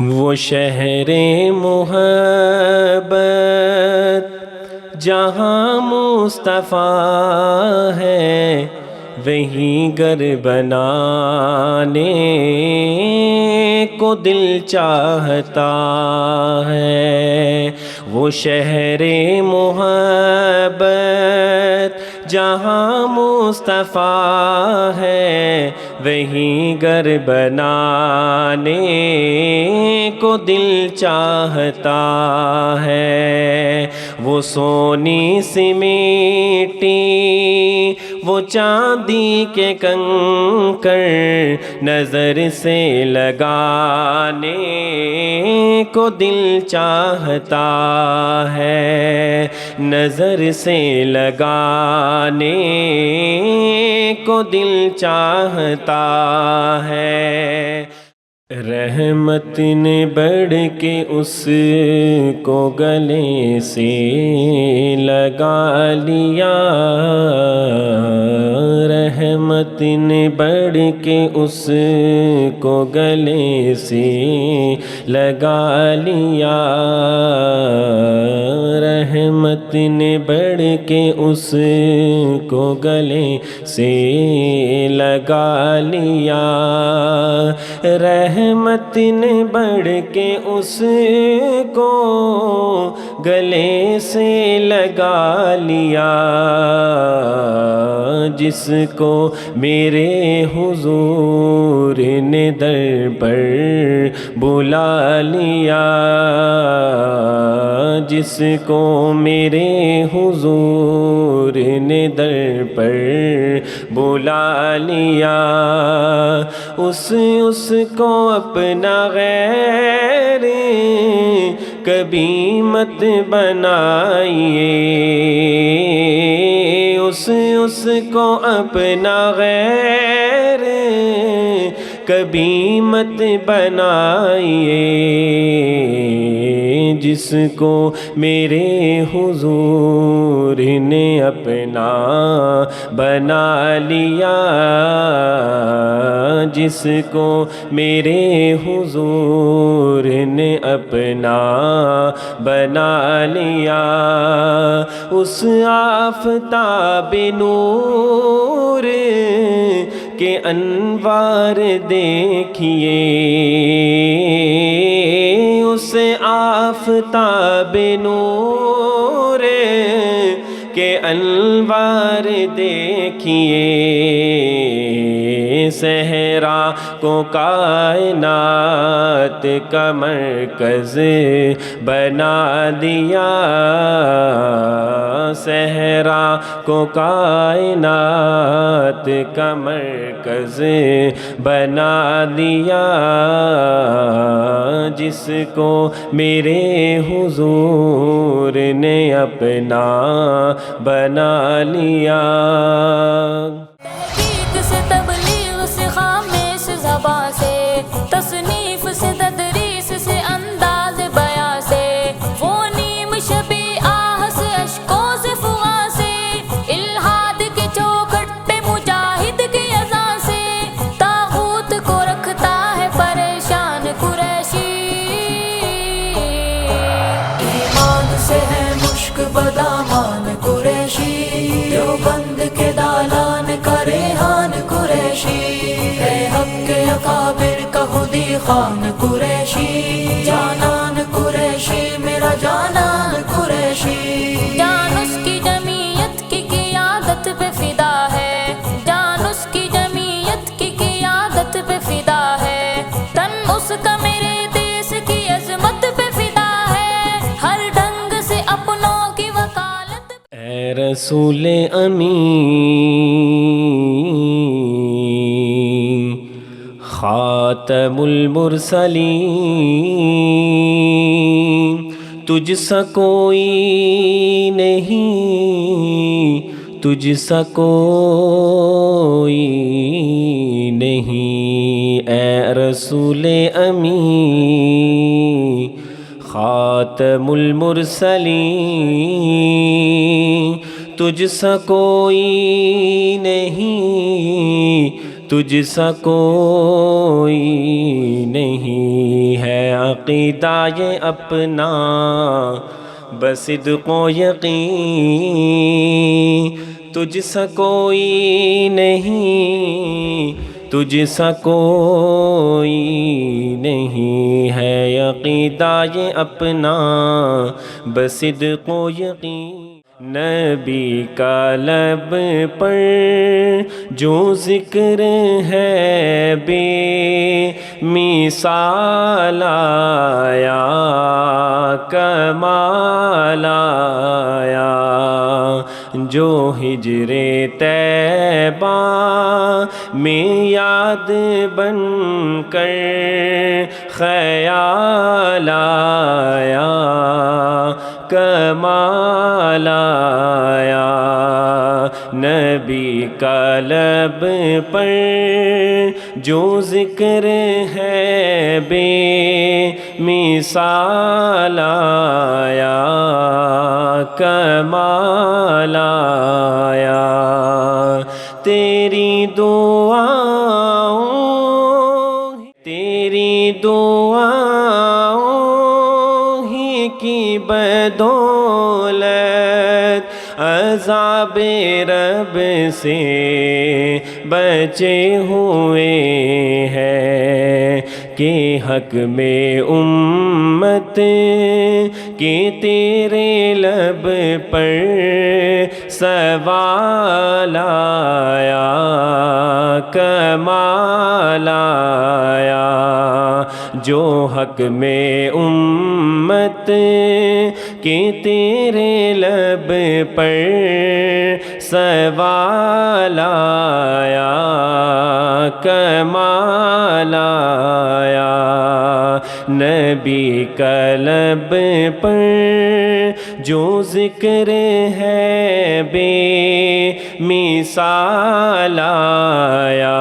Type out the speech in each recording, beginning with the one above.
وہ شہر محبت جہاں مصطفیٰ ہے، وہیں گھر بنانے کو دل چاہتا ہے۔ وہ شہر محبت جہاں مصطفیٰ ہے، وہیں گھر بنانے کو دل چاہتا ہے۔ وہ سونی سی مٹی، وہ چاندی کے کنکر نظر سے لگانے کو دل چاہتا ہے، نظر سے لگانے کو دل چاہتا ہے۔ رحمت نے بڑھ کے اس کو گلے سے لگا لیا، رحمت نے بڑھ کے اس کو گلے سے لگا لیا، رحمت نے بڑھ کے اس کو گلے سے لگا لیا، رحمت نے بڑھ کے اس کو گلے سے لگا لیا، جس کو میرے حضور نے در پر بلا لیا، جس کو میرے حضور نے در پر بلا لیا، اس کو اپنا غیر کبھی مت بنائیے، اس کو اپنا غیر کبھی مت بنائیے، جس کو میرے حضور نے اپنا بنا لیا، جس کو میرے حضور نے اپنا بنا لیا، اس آفتاب نور کے انوار دیکھیے، اس آفتاب نور کے انوار دیکھیے، صحرا کو کائنات کا مرکز بنا دیا، صحرا کو کائنات کا مرکز بنا دیا، جس کو میرے حضور نے اپنا بنا لیا۔ تحقیق سے تبلیغ سے خاموش زباں سے، تصنیف سے تدریس سے انداز بیاں سے، وہ نیم شبی آہ سے اشکوں سے فغاں سے، الہاد کے چوکھٹ پہ مجاہد کی اذان سے، طاغوت کو رکھتا ہے پریشان قریشی، ایمان سے ہے مشک بدامان قریشی، دیوبند کے دالان کا ریحان قریشی، ہے حق کے اکابر کا خودی خان قریشی، جانان قریشی میرا جانان قریشی، جان اس کی جمعیت کی قیادت پہ فدا ہے، جان اس کی جمعیت کی قیادت پہ فدا ہے، تن اس کا میرے دیس کی عظمت پہ فدا ہے، ہر ڈنگ سے اپنوں کی وکالت۔ اے رسول امین، خاتم المرسلین، تجھ سا کوئی نہیں، تجھ سا کوئی نہیں، اے رسول امین، خاتم المرسلین، تجھ سا کوئی نہیں، تجھ سا کوئی نہیں ہے عقیدہ یہ اپنا بصدق و یقین تجھ سا کوئی نہیں تجھ سا کوئی نہیں ہے عقیدہ یہ اپنا بصدق و یقین نبی کا لب پر جو ذکر ہے بے مثال آیا کمال آیا جو ہجر طیبہ میں یاد بن کر خیال آیا کمال آیا نبی کا لب پر جو ذکر ہے بے مثال آیا کمال آیا تیری دعاؤں ہی کی بدولت عذاب رب سے بچے ہوئے ہیں کہ حق میں امت کہ تیرے لب پر سوال آیا کمال آیا جو حق میں امت کہ تیرے لب پر سوال آیا کمال آیا نبی کا لب پر جو ذکر ہے بے مثال آیا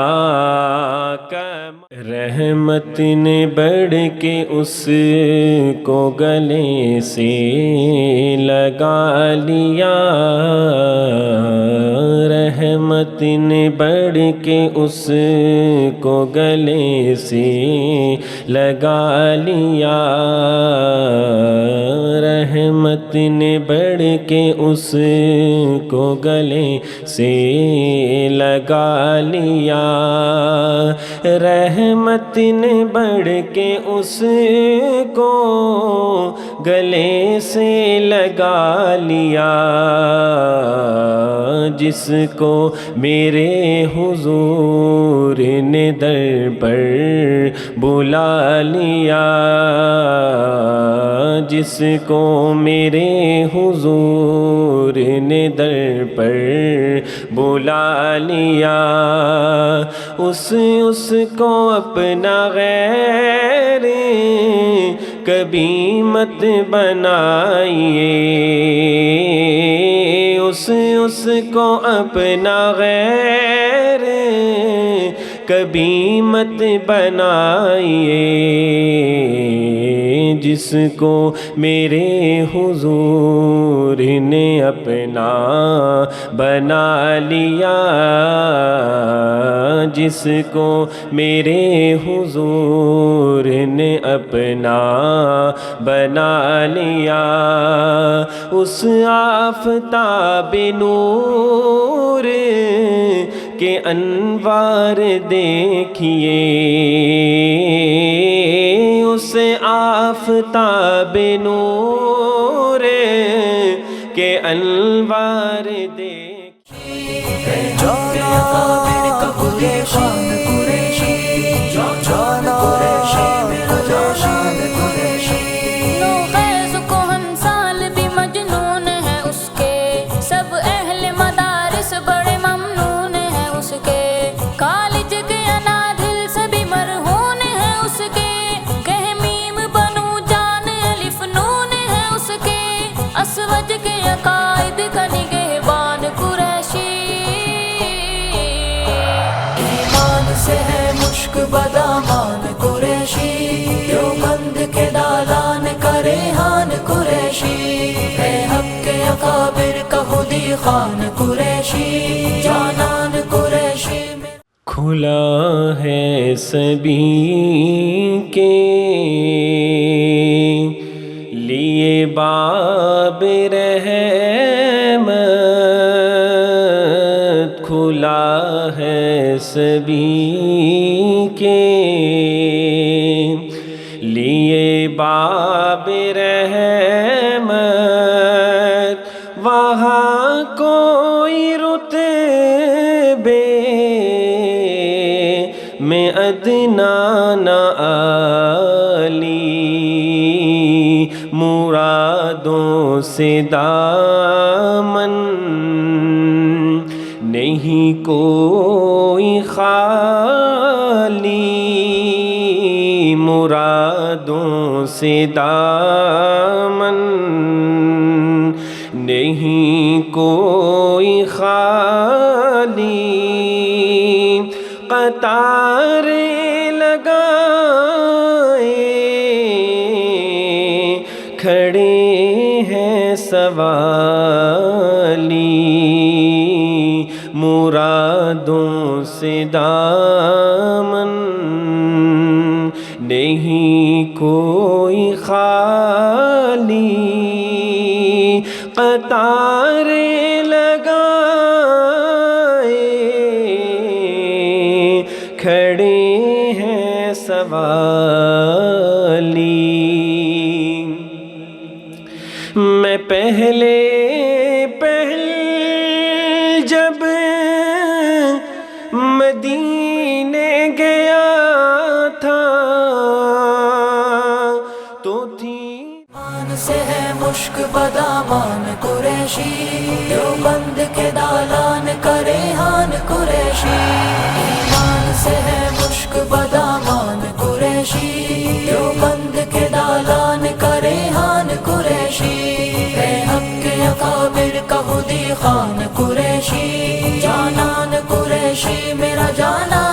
رحمت نے بڑھ کے اس کو گلے سے لگا لیا رحمت نے بڑھ کے اس کو گلے سے لگا لیا رحمت نے بڑھ کے اس کو گلے سے لگا لیا رحمت نے بڑھ کے اس کو گلے سے لگا لیا جس کو میرے حضور نے در پر بلا لیا جس کو میرے حضور نے در پر بلا لیا اس کو اپنا غیر کبھی مت بنائیے اس کو اپنا غیر کبھی مت بنائیے جس کو میرے حضور نے اپنا بنا لیا جس کو میرے حضور نے اپنا بنا لیا اس آفتاب نور کے انوار دیکھیے اس آفتاب نور کے انوار دیکھیے اسود کے عقائد کا نگہبان قریشی ایمان سے ہے مشک بدامان قریشی دیوبند کے دالان کا ریحان قریشی ہے حق کے اکابر کا خودی خان قریشی جانان قریشی کھلا ہے سبھی کے لیے باب رحمت، کھلا ہے سبھی کے لیے باب رحمت، وہاں کوئی رتبے میں ادنا نہ عالی، مرادوں سے دامن نہیں کوئی خالی، مرادوں سے دامن نہیں کوئی خالی، قطاریں لگائے کھڑے ہیں سوالی، مرادوں سے دامن نہیں کوئی خالی، قطاریں لگائے کھڑے ہیں سوالی۔ میں پہلے جب مدینے گیا تھا تو تھی مان سے ہے مشک بدامان قریشی، دیوبند کے دالان کا ریحان قریشی، ایمان سے ہے مشک بدامان قریشی، دیوبند کے دالان کا ریحان قریشی، ہے حق کے اکابر کا خودی خان قریشی، جانان قریشی میرا جانان